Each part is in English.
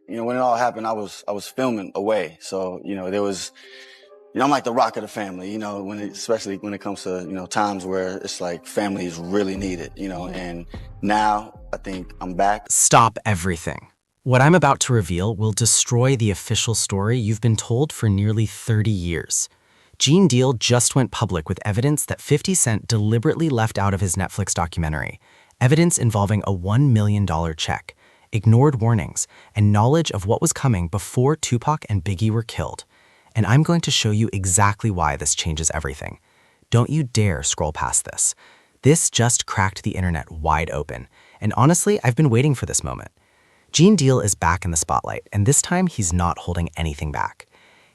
when it all happened, I was filming away. So, there was, I'm like the rock of the family, especially when it comes to, times where it's like family is really needed, and now I think I'm back. Stop everything. What I'm about to reveal will destroy the official story you've been told for nearly 30 years. Gene Deal just went public with evidence that 50 Cent deliberately left out of his Netflix documentary, evidence involving a $1 million check, ignored warnings, and knowledge of what was coming before Tupac and Biggie were killed. And I'm going to show you exactly why this changes everything. Don't you dare scroll past this. This just cracked the internet wide open, and honestly, I've been waiting for this moment. Gene Deal is back in the spotlight, and this time he's not holding anything back.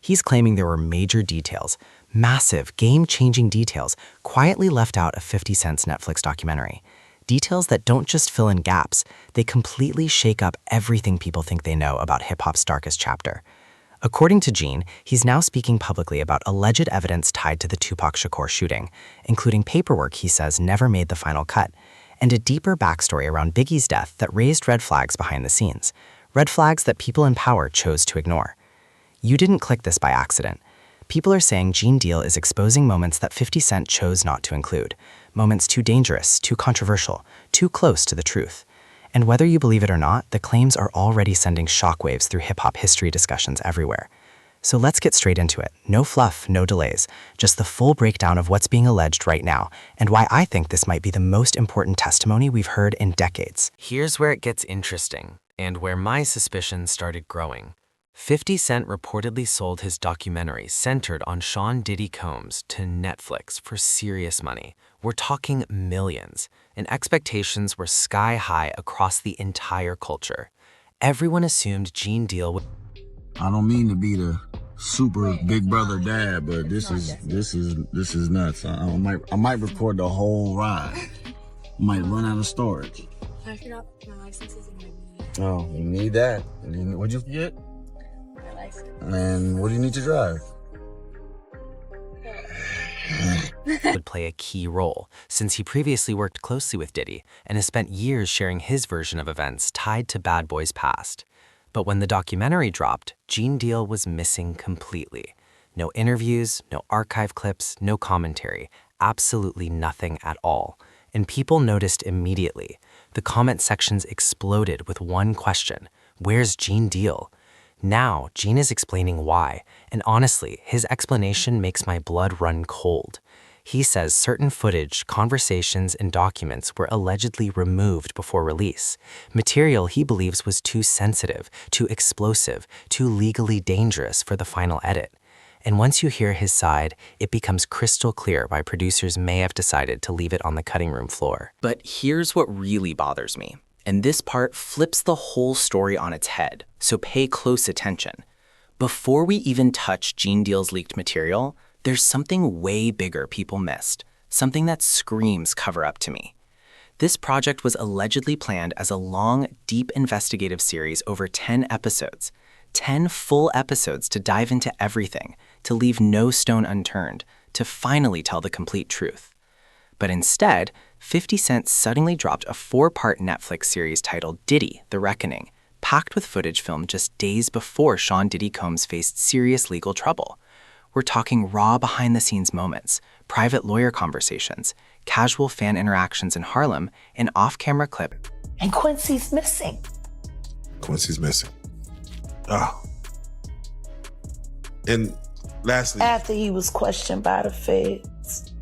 He's claiming there were major details, massive, game-changing details, quietly left out of 50 Cent's Netflix documentary. Details that don't just fill in gaps, they completely shake up everything people think they know about hip-hop's darkest chapter. According to Gene, he's now speaking publicly about alleged evidence tied to the Tupac Shakur shooting, including paperwork he says never made the final cut, and a deeper backstory around Biggie's death that raised red flags behind the scenes, red flags that people in power chose to ignore. You didn't click this by accident. People are saying Gene Deal is exposing moments that 50 Cent chose not to include, moments too dangerous, too controversial, too close to the truth. And whether you believe it or not, the claims are already sending shockwaves through hip-hop history discussions everywhere. So let's get straight into it. No fluff, no delays, just the full breakdown of what's being alleged right now and why I think this might be the most important testimony we've heard in decades. Here's where it gets interesting, and where my suspicions started growing. 50 Cent reportedly sold his documentary centered on Sean Diddy Combs to Netflix for serious money. We're talking millions, and expectations were sky high across the entire culture. Everyone assumed Gene Deal would... I don't mean to be the super big brother dad, but this is nuts. I might record the whole ride. Might run out of storage. I forgot my license is in my knee. Oh, you need that. What'd you forget? My license. And what do you need to drive? would play a key role, since he previously worked closely with Diddy and has spent years sharing his version of events tied to Bad Boy's past. But when the documentary dropped, Gene Deal was missing completely. No interviews, no archive clips, no commentary, absolutely nothing at all. And people noticed immediately. The comment sections exploded with one question: where's Gene Deal? Now, Gene is explaining why, and honestly, his explanation makes my blood run cold. He says certain footage, conversations, and documents were allegedly removed before release, material he believes was too sensitive, too explosive, too legally dangerous for the final edit. And once you hear his side, it becomes crystal clear why producers may have decided to leave it on the cutting room floor. But here's what really bothers me. And this part flips the whole story on its head, so pay close attention. Before we even touch Gene Deal's leaked material, there's something way bigger people missed, something that screams cover-up to me. This project was allegedly planned as a long, deep investigative series over 10 episodes. 10 full episodes to dive into everything, to leave no stone unturned, to finally tell the complete truth. But instead, 50 Cent suddenly dropped a 4-part Netflix series titled Diddy, The Reckoning, packed with footage filmed just days before Sean Diddy Combs faced serious legal trouble. We're talking raw behind-the-scenes moments, private lawyer conversations, casual fan interactions in Harlem, and off-camera clip. And Quincy's missing. Quincy's missing. Oh. And lastly... After he was questioned by the feds.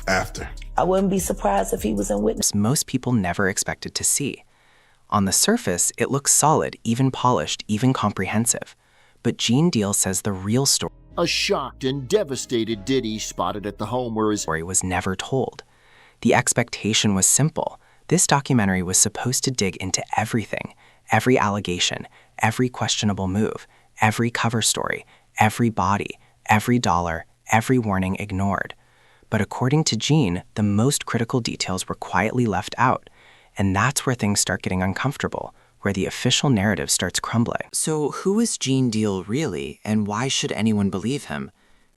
After. I wouldn't be surprised if he was in witness. Most people never expected to see. On the surface, it looks solid, even polished, even comprehensive. But Gene Deal says the real story... A shocked and devastated Diddy spotted at the home where his story was never told. The expectation was simple. This documentary was supposed to dig into everything, every allegation, every questionable move, every cover story, every body, every dollar, every warning ignored. But according to Gene, the most critical details were quietly left out. And that's where things start getting uncomfortable, where the official narrative starts crumbling. So who is Gene Deal really, and why should anyone believe him?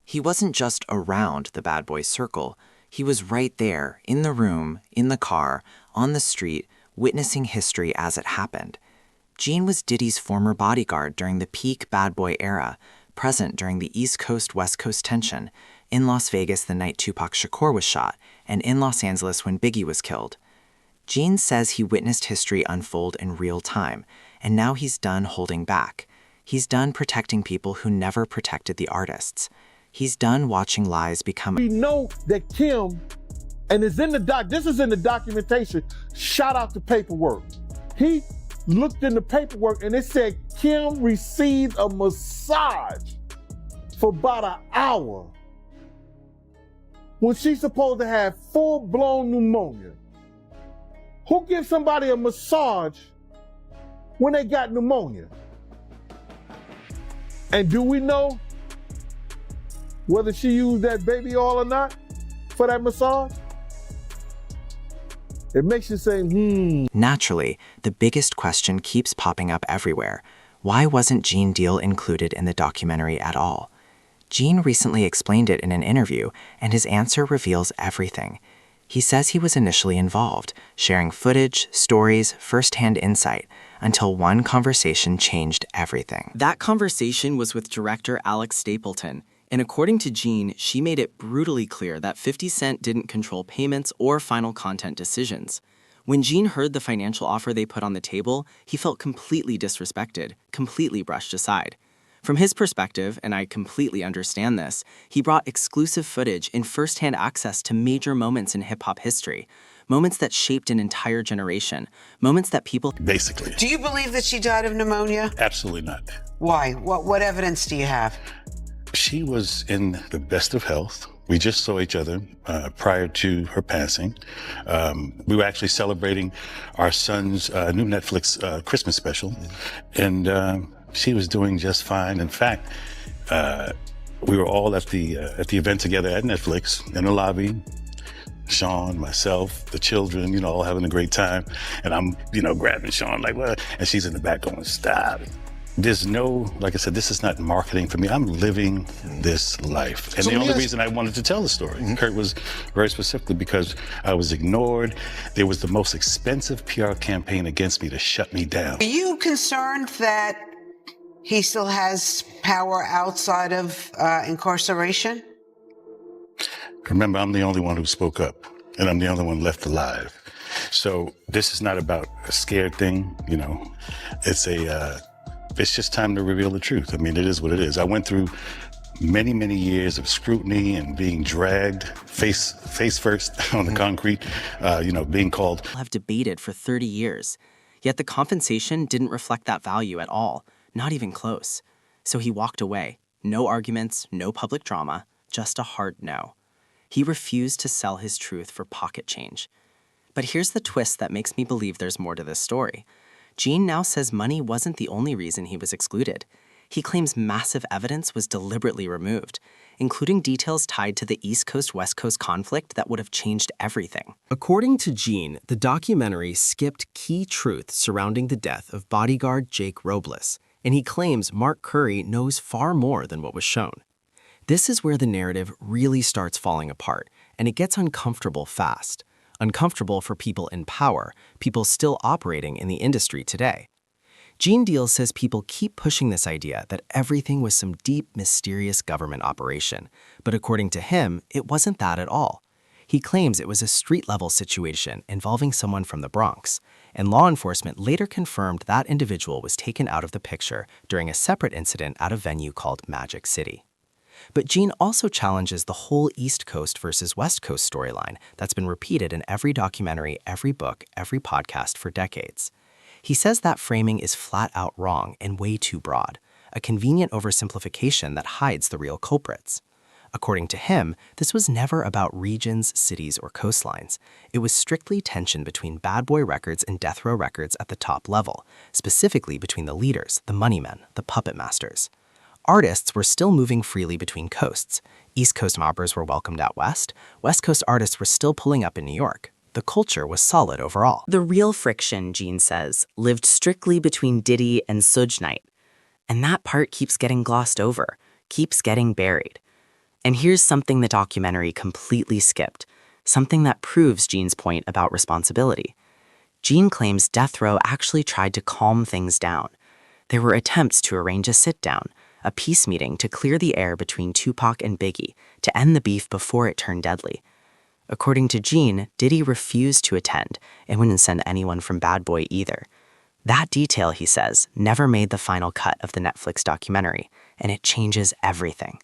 He wasn't just around the Bad Boy circle. He was right there, in the room, in the car, on the street, witnessing history as it happened. Gene was Diddy's former bodyguard during the peak bad boy era, present during the East Coast-West Coast tension, in Las Vegas the night Tupac Shakur was shot, and in Los Angeles when Biggie was killed. Gene says he witnessed history unfold in real time, and now he's done holding back. He's done protecting people who never protected the artists. He's done watching lies become... We know that Kim, and it's in the this is in the documentation, shot out the paperwork. He looked in the paperwork and it said Kim received a massage for about an hour when she's supposed to have full-blown pneumonia. Who gives somebody a massage when they got pneumonia? And do we know whether she used that baby oil or not for that massage? It makes you say, Naturally, the biggest question keeps popping up everywhere. Why wasn't Gene Deal included in the documentary at all? Gene recently explained it in an interview, and his answer reveals everything. He says he was initially involved, sharing footage, stories, first-hand insight, until one conversation changed everything. That conversation was with director Alex Stapleton, and according to Gene, she made it brutally clear that 50 Cent didn't control payments or final content decisions. When Gene heard the financial offer they put on the table, he felt completely disrespected, completely brushed aside. From his perspective, and I completely understand this, he brought exclusive footage and first-hand access to major moments in hip-hop history, moments that shaped an entire generation, moments that people... Basically. Do you believe that she died of pneumonia? Absolutely not. Why? What evidence do you have? She was in the best of health. We just saw each other prior to her passing. We were actually celebrating our son's new Netflix Christmas special, and she was doing just fine. In fact, we were all at the event together at Netflix in the lobby. Sean, myself, the children, all having a great time, and I'm, grabbing Sean like, what? And she's in the back going, stop. There's no, like I said, this is not marketing for me. I'm living this life. And the only reason I wanted to tell the story, Kurt, was very specifically because I was ignored. There was the most expensive PR campaign against me to shut me down. Are you concerned that he still has power outside of incarceration? Remember, I'm the only one who spoke up, and I'm the only one left alive. So this is not about a scared thing, It's just time to reveal the truth. I mean, it is what it is. I went through many, many years of scrutiny and being dragged face first on the concrete, being called. Have debated for 30 years. Yet the compensation didn't reflect that value at all, not even close. So he walked away. No arguments, no public drama, just a hard no. He refused to sell his truth for pocket change. But here's the twist that makes me believe there's more to this story. Gene now says money wasn't the only reason he was excluded. He claims massive evidence was deliberately removed, including details tied to the East Coast-West Coast conflict that would have changed everything. According to Gene, the documentary skipped key truths surrounding the death of bodyguard Jake Robles, and he claims Mark Curry knows far more than what was shown. This is where the narrative really starts falling apart, and it gets uncomfortable fast. Uncomfortable for people in power, people still operating in the industry today. Gene Deal says people keep pushing this idea that everything was some deep, mysterious government operation, but according to him, it wasn't that at all. He claims it was a street-level situation involving someone from the Bronx, and law enforcement later confirmed that individual was taken out of the picture during a separate incident at a venue called Magic City. But Gene also challenges the whole East Coast versus West Coast storyline that's been repeated in every documentary, every book, every podcast for decades. He says that framing is flat out wrong and way too broad, a convenient oversimplification that hides the real culprits. According to him, this was never about regions, cities, or coastlines. It was strictly tension between Bad Boy Records and Death Row Records at the top level, specifically between the leaders, the money men, the puppet masters. Artists were still moving freely between coasts. East Coast mobbers were welcomed out west. West Coast artists were still pulling up in New York. The culture was solid overall. The real friction, Gene says, lived strictly between Diddy and Suge Knight. And that part keeps getting glossed over, keeps getting buried. And here's something the documentary completely skipped, something that proves Gene's point about responsibility. Gene claims Death Row actually tried to calm things down. There were attempts to arrange a sit-down, a peace meeting to clear the air between Tupac and Biggie to end the beef before it turned deadly. According to Gene, Diddy refused to attend and wouldn't send anyone from Bad Boy either. That detail, he says, never made the final cut of the Netflix documentary, and it changes everything.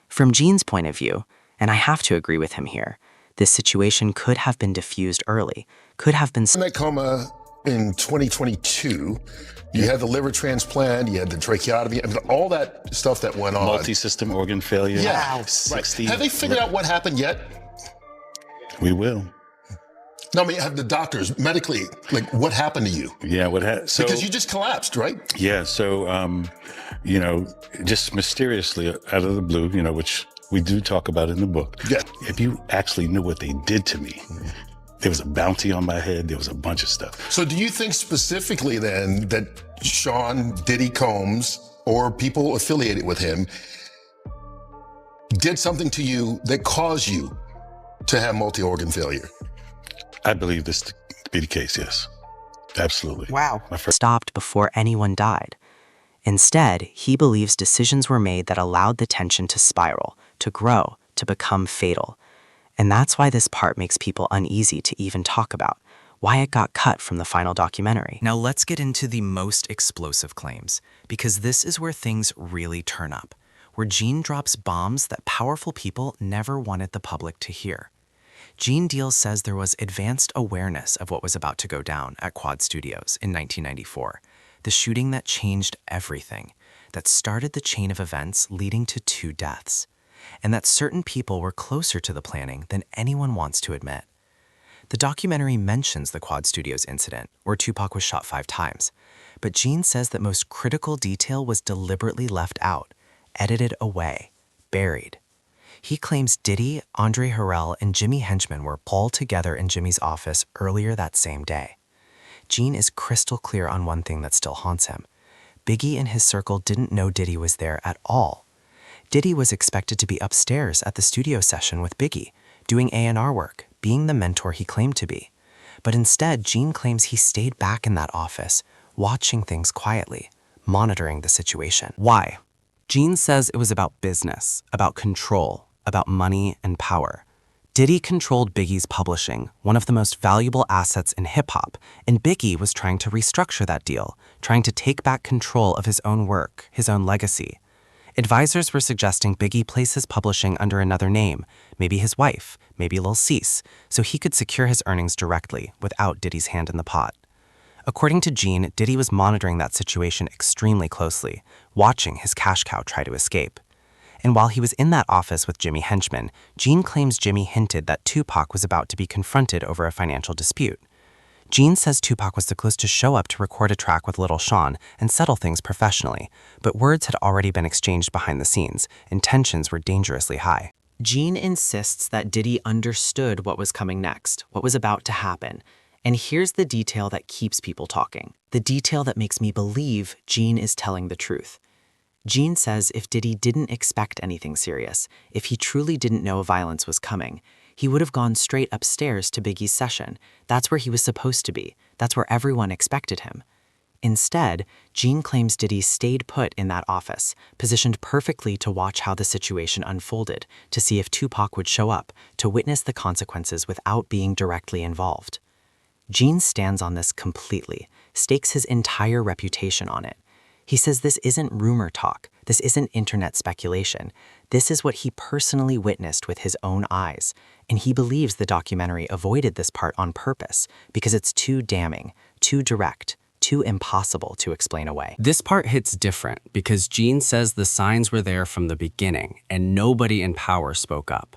From Gene's point of view, and I have to agree with him here, this situation could have been diffused early, could have been... In that coma in 2022, you had the liver transplant, you had the tracheotomy, I mean, all that stuff that went on. Multi-system organ failure. Yeah, Wow. 60. Have they figured out what happened yet? We will. No, I mean, have the doctors medically, like, what happened to you? Yeah, so because you just collapsed, right? Yeah, so just mysteriously out of the blue, which we do talk about in the book. Yeah. If you actually knew what they did to me, there was a bounty on my head, there was a bunch of stuff. So do you think specifically then that Sean Diddy Combs or people affiliated with him did something to you that caused you to have multi-organ failure? I believe this to be the case, yes. Absolutely. Wow. Stopped before anyone died. Instead, he believes decisions were made that allowed the tension to spiral, to grow, to become fatal. And that's why this part makes people uneasy to even talk about, why it got cut from the final documentary. Now let's get into the most explosive claims, because this is where things really turn up, where Gene drops bombs that powerful people never wanted the public to hear. Gene Deal says there was advanced awareness of what was about to go down at Quad Studios in 1994, the shooting that changed everything, that started the chain of events leading to 2 deaths, and that certain people were closer to the planning than anyone wants to admit. The documentary mentions the Quad Studios incident, where Tupac was shot 5 times, but Gene says that most critical detail was deliberately left out, edited away, buried. He claims Diddy, Andre Harrell, and Jimmy Henchman were all together in Jimmy's office earlier that same day. Gene is crystal clear on one thing that still haunts him. Biggie and his circle didn't know Diddy was there at all. Diddy was expected to be upstairs at the studio session with Biggie, doing A&R work, being the mentor he claimed to be. But instead, Gene claims he stayed back in that office, watching things quietly, monitoring the situation. Why? Gene says it was about business, about control, about money and power. Diddy controlled Biggie's publishing, one of the most valuable assets in hip-hop, and Biggie was trying to restructure that deal, trying to take back control of his own work, his own legacy. Advisors were suggesting Biggie place his publishing under another name, maybe his wife, maybe Lil Cease, so he could secure his earnings directly without Diddy's hand in the pot. According to Gene, Diddy was monitoring that situation extremely closely, watching his cash cow try to escape. And while he was in that office with Jimmy Henchman, Gene claims Jimmy hinted that Tupac was about to be confronted over a financial dispute. Gene says Tupac was supposed to show up to record a track with Little Sean and settle things professionally, but words had already been exchanged behind the scenes, and tensions were dangerously high. Gene insists that Diddy understood what was coming next, what was about to happen. And here's the detail that keeps people talking, the detail that makes me believe Gene is telling the truth. Gene says if Diddy didn't expect anything serious, if he truly didn't know violence was coming, he would have gone straight upstairs to Biggie's session. That's where he was supposed to be. That's where everyone expected him. Instead, Gene claims Diddy stayed put in that office, positioned perfectly to watch how the situation unfolded, to see if Tupac would show up, to witness the consequences without being directly involved. Gene stands on this completely, stakes his entire reputation on it. He says this isn't rumor talk, this isn't internet speculation. This is what he personally witnessed with his own eyes, and he believes the documentary avoided this part on purpose because it's too damning, too direct, too impossible to explain away. This part hits different because Gene says the signs were there from the beginning and nobody in power spoke up.